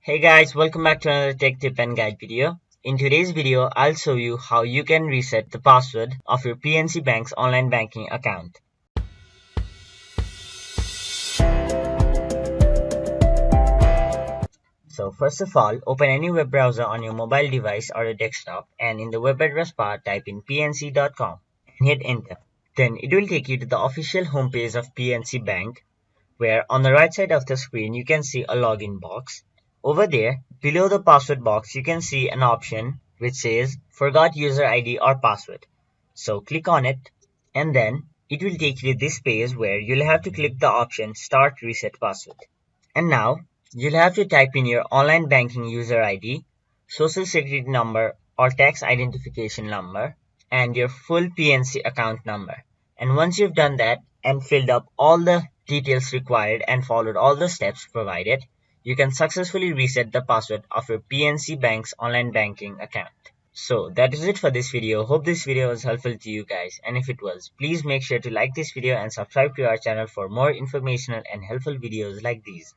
Hey guys, welcome back to another tech tip and guide video. In today's video, I'll show you how you can reset the password of your PNC Bank's online banking account. So first of all, open any web browser on your mobile device or a desktop and in the web address bar type in pnc.com and hit enter. Then it will take you to the official homepage of PNC Bank, where on the right side of the screen you can see a login box. Over there, below the password box, you can see an option which says Forgot User ID or Password. So click on it and then it will take you to this page where you'll have to click the option Start Reset Password. And now you'll have to type in your online banking user ID, social security number or tax identification number, and your full PNC account number. And once you've done that and filled up all the details required and followed all the steps provided, you can successfully reset the password of your PNC Bank's online banking account. So that is it for this video. Hope this video was helpful to you guys, and if it was, please make sure to like this video and subscribe to our channel for more informational and helpful videos like these.